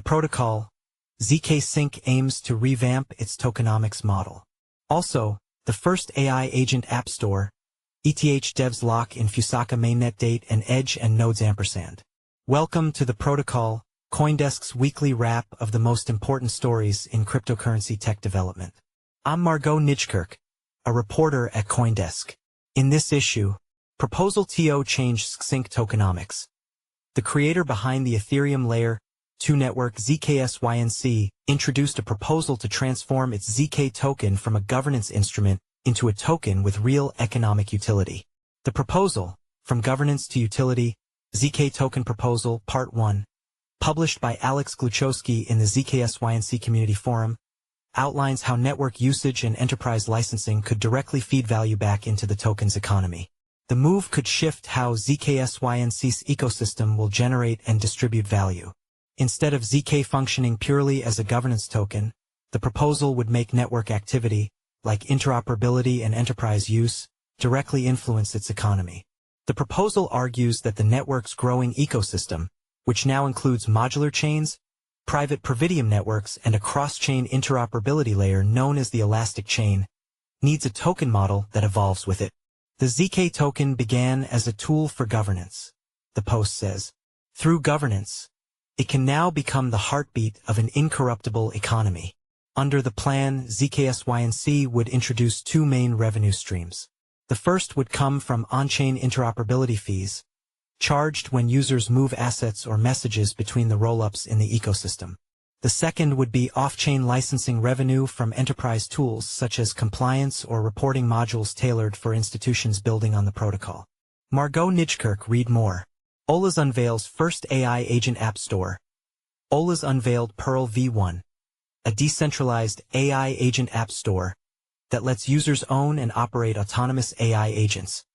protocol, ZKSync aims to revamp its tokenomics model. Also, the first AI agent app store, ETH devs lock in Fusaka mainnet date and edge and nodes Ampersand. Welcome to the protocol, CoinDesk's weekly wrap of the most important stories in cryptocurrency tech development. I'm Margaux Nijkerk, a reporter at CoinDesk. In this issue, proposal TO CHANGE ZKSYNC TOKENOMICS. The creator behind the Ethereum Layer 2 network ZKSYNC introduced a proposal to transform its ZK token from a governance instrument into a token with real economic utility. The proposal, From Governance to Utility, ZK Token Proposal, Part 1, published by Alex Gluchowski in the ZKSYNC Community Forum, outlines how network usage and enterprise licensing could directly feed value back into the token's economy. The move could shift how ZKSYNC's ecosystem will generate and distribute value. Instead of ZK functioning purely as a governance token, the proposal would make network activity, like interoperability and enterprise use, directly influence its economy. The proposal argues that the network's growing ecosystem, which now includes modular chains, private Prividium networks, and a cross-chain interoperability layer known as the elastic chain, needs a token model that evolves with it. The ZK token began as a tool for governance, the post says. Through governance, it can now become the heartbeat of an incorruptible economy. Under the plan, ZKSYNC would introduce two main revenue streams. The first would come from on-chain interoperability fees, charged when users move assets or messages between the rollups in the ecosystem. The second would be off-chain licensing revenue from enterprise tools such as compliance or reporting modules tailored for institutions building on the protocol. Margaux Nijkerk Read more. Olas unveils first AI agent app store. Olas unveiled Pearl V1, a decentralized AI agent app store that lets users own and operate autonomous AI agents,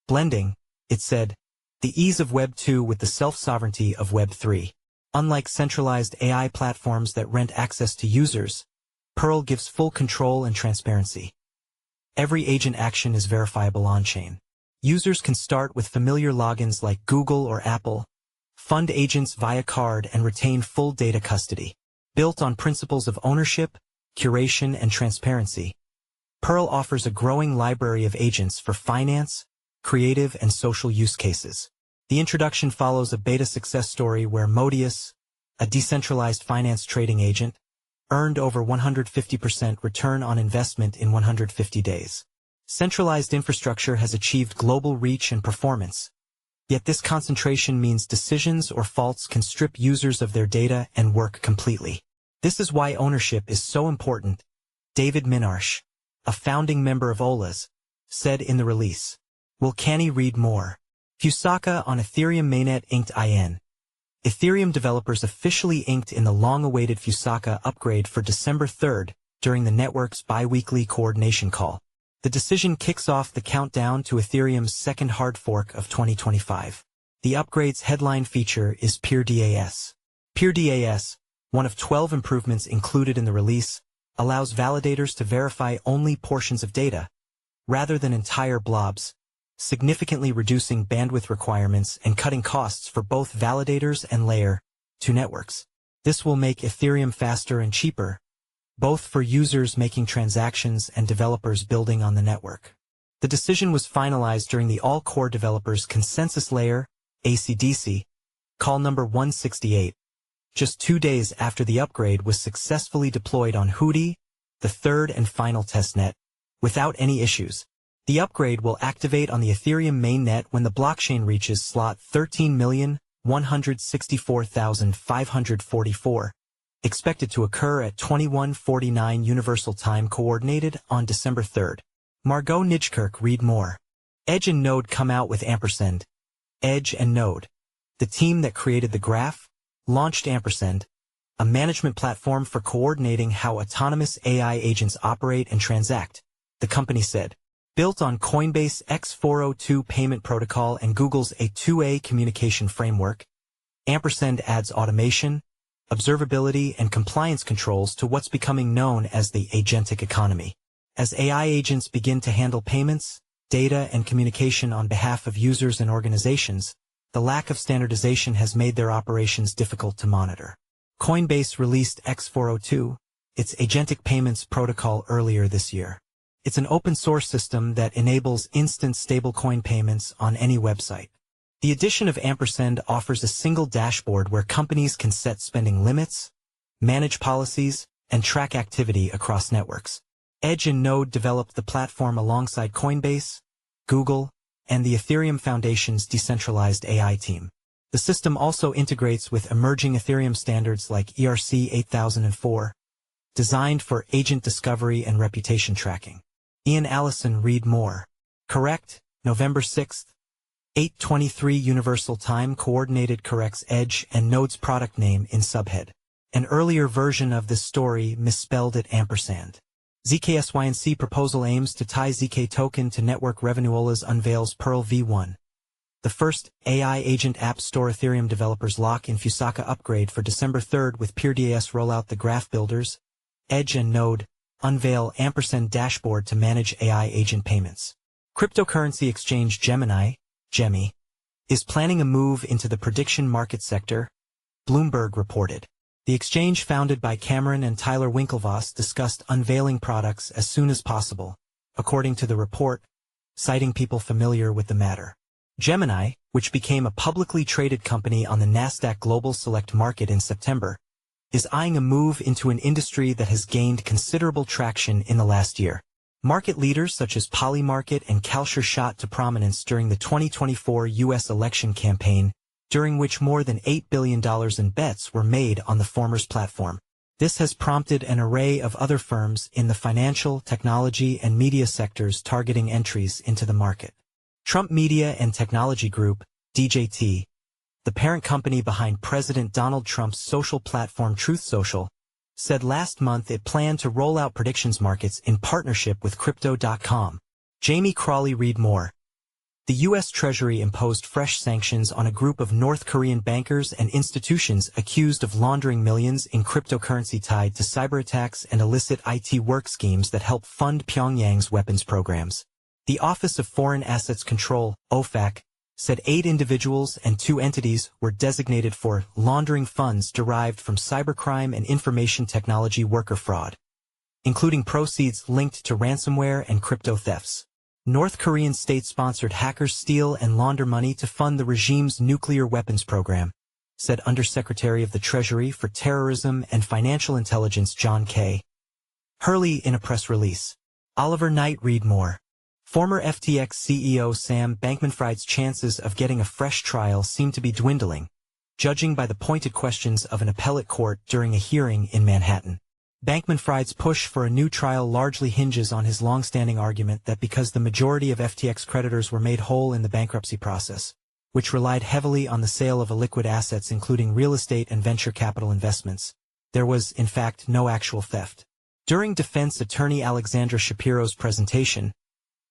blending, it said, the ease of Web 2 with the self-sovereignty of Web 3. Unlike centralized AI platforms that rent access to users, Pearl gives full control and transparency. Every agent action is verifiable on-chain. Users can start with familiar logins like Google or Apple, fund agents via card, and retain full data custody. Built on principles of ownership, curation, and transparency, Pearl offers a growing library of agents for finance, creative, and social use cases. The introduction follows a beta success story where Modius, a decentralized finance trading agent, earned over 150% return on investment in 150 days. Centralized infrastructure has achieved global reach and performance, yet this concentration means decisions or faults can strip users of their data and work completely. This is why ownership is so important, David Minarsh, a founding member of Olas, said in the release. Will Canny read more? Fusaka on Ethereum Mainnet inked IN. Ethereum developers officially inked in the long-awaited Fusaka upgrade for December 3rd during the network's bi-weekly coordination call. The decision kicks off the countdown to Ethereum's second hard fork of 2025. The upgrade's headline feature is PeerDAS. PeerDAS, one of 12 improvements included in the release, allows validators to verify only portions of data, rather than entire blobs, significantly reducing bandwidth requirements and cutting costs for both validators and Layer 2 networks. This will make Ethereum faster and cheaper, both for users making transactions and developers building on the network. The decision was finalized during the All-Core Developers Consensus Layer, ACDC, call number 168, just 2 days after the upgrade was successfully deployed on Hudi, the third and final testnet, without any issues. The upgrade will activate on the Ethereum mainnet when the blockchain reaches slot 13,164,544, expected to occur at 21:49 Universal Time Coordinated on December 3rd. Margaux Nijkerk Read more. Edge and Node come out with Ampersand. Edge and Node, the team that created the graph, launched Ampersand, a management platform for coordinating how autonomous AI agents operate and transact, the company said. Built on Coinbase X402 payment protocol and Google's A2A communication framework, Ampersand adds automation, observability, and compliance controls to what's becoming known as the agentic economy. As AI agents begin to handle payments, data, and communication on behalf of users and organizations, the lack of standardization has made their operations difficult to monitor. Coinbase released X402, its agentic payments protocol, earlier this year. It's an open-source system that enables instant stablecoin payments on any website. The addition of Ampersand offers a single dashboard where companies can set spending limits, manage policies, and track activity across networks. Edge and Node developed the platform alongside Coinbase, Google, and the Ethereum Foundation's decentralized AI team. The system also integrates with emerging Ethereum standards like ERC 8004, designed for agent discovery and reputation tracking. Ian Allison, read more. Correct, November 6, 8:23 Universal Time. Coordinated corrects Edge and Node's product name in subhead. An earlier version of this story misspelled it ampersand. ZKSYNC proposal aims to tie ZK token to network revenuolas. Unveils Pearl v1. The first AI agent app store. Ethereum developers lock in Fusaka upgrade for December 3 with PeerDAS rollout. The graph builders, Edge and Node, unveil Ampersand dashboard to manage AI agent payments. Cryptocurrency exchange Gemini, Gemi, is planning a move into the prediction market sector, Bloomberg reported. The exchange, founded by Cameron and Tyler Winklevoss, discussed unveiling products as soon as possible, according to the report, citing people familiar with the matter. Gemini, which became a publicly traded company on the Nasdaq Global Select Market in September, is eyeing a move into an industry that has gained considerable traction in the last year. Market leaders such as Polymarket and Kalsher shot to prominence during the 2024 U.S. election campaign, during which more than $8 billion in bets were made on the former's platform. This has prompted an array of other firms in the financial, technology, and media sectors targeting entries into the market. Trump Media and Technology Group, DJT, the parent company behind President Donald Trump's social platform Truth Social, said last month it planned to roll out predictions markets in partnership with Crypto.com. Jamie Crawley, read more. The U.S. Treasury imposed fresh sanctions on a group of North Korean bankers and institutions accused of laundering millions in cryptocurrency tied to cyberattacks and illicit IT work schemes that help fund Pyongyang's weapons programs. The Office of Foreign Assets Control, OFAC, said 8 individuals and 2 entities were designated for laundering funds derived from cybercrime and information technology worker fraud, including proceeds linked to ransomware and crypto thefts. North Korean state-sponsored hackers steal and launder money to fund the regime's nuclear weapons program, said Undersecretary of the Treasury for Terrorism and Financial Intelligence John K. Hurley in a press release. Oliver Knight, read more. Former FTX CEO Sam Bankman-Fried's chances of getting a fresh trial seem to be dwindling, judging by the pointed questions of an appellate court during a hearing in Manhattan. Bankman-Fried's push for a new trial largely hinges on his long-standing argument that because the majority of FTX creditors were made whole in the bankruptcy process, which relied heavily on the sale of illiquid assets including real estate and venture capital investments, there was, in fact, no actual theft. During defense attorney Alexandra Shapiro's presentation,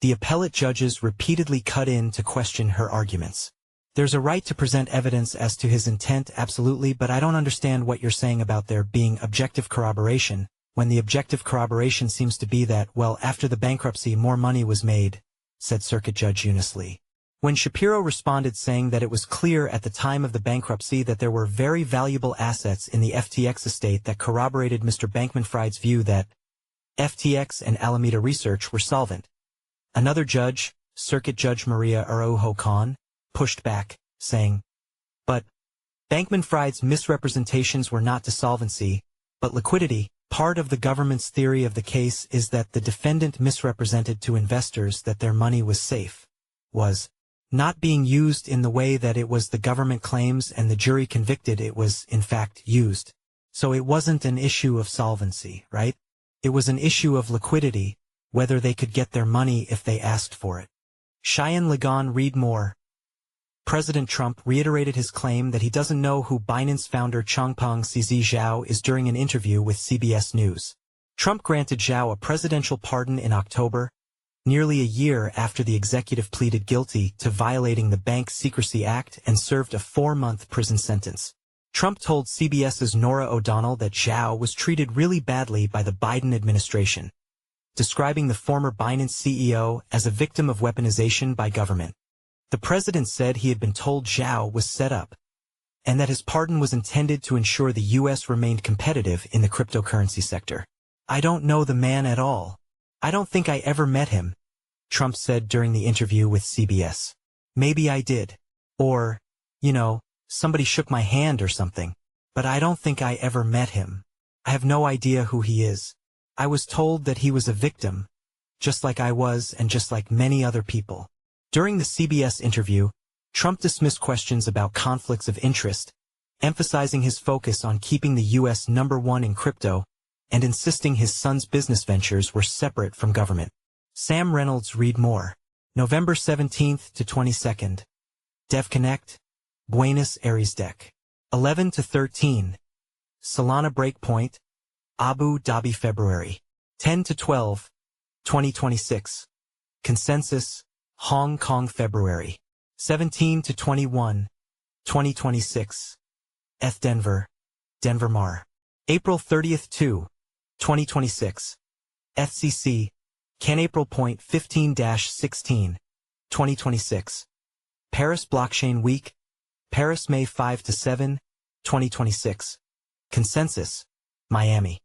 the appellate judges repeatedly cut in to question her arguments. There's a right to present evidence as to his intent, absolutely, but I don't understand what you're saying about there being objective corroboration, when the objective corroboration seems to be that, well, after the bankruptcy more money was made, said Circuit Judge Eunice Lee. When Shapiro responded saying that it was clear at the time of the bankruptcy that there were very valuable assets in the FTX estate that corroborated Mr. Bankman-Fried's view that FTX and Alameda Research were solvent. Another judge, Circuit Judge Maria Araujo Khan, pushed back, saying, but Bankman-Fried's misrepresentations were not to solvency, but liquidity. Part of the government's theory of the case is that the defendant misrepresented to investors that their money was safe, was not being used in the way that it was the government claims, and the jury convicted it was, in fact, used. So it wasn't an issue of solvency, right? It was an issue of liquidity, whether they could get their money if they asked for it. Cheyenne Ligon, read more. President Trump reiterated his claim that he doesn't know who Binance founder Changpeng CZ Zhao is during an interview with CBS News. Trump granted Zhao a presidential pardon in October, nearly a year after the executive pleaded guilty to violating the Bank Secrecy Act and served a 4-month prison sentence. Trump told CBS's Norah O'Donnell that Zhao was treated really badly by the Biden administration, describing the former Binance CEO as a victim of weaponization by government. The president said he had been told Zhao was set up and that his pardon was intended to ensure the U.S. remained competitive in the cryptocurrency sector. I don't know the man at all. I don't think I ever met him, Trump said during the interview with CBS. Maybe I did. Or, somebody shook my hand or something. But I don't think I ever met him. I have no idea who he is. I was told that he was a victim, just like I was and just like many other people. During the CBS interview, Trump dismissed questions about conflicts of interest, emphasizing his focus on keeping the U.S. #1 in crypto and insisting his son's business ventures were separate from government. Sam Reynolds read more. November 17th to 22nd. DevConnect, Buenos Aires Deck. 11 to 13. Solana Breakpoint, Abu Dhabi February. 10 to 12. 2026. Consensus, Hong Kong February. 17 to 21. 2026. ETH Denver, Denver Mar. April 30th to 2026. FCC, Can April Point 15-16. 2026. Paris Blockchain Week, Paris May 5 to 7, 2026. Consensus, Miami.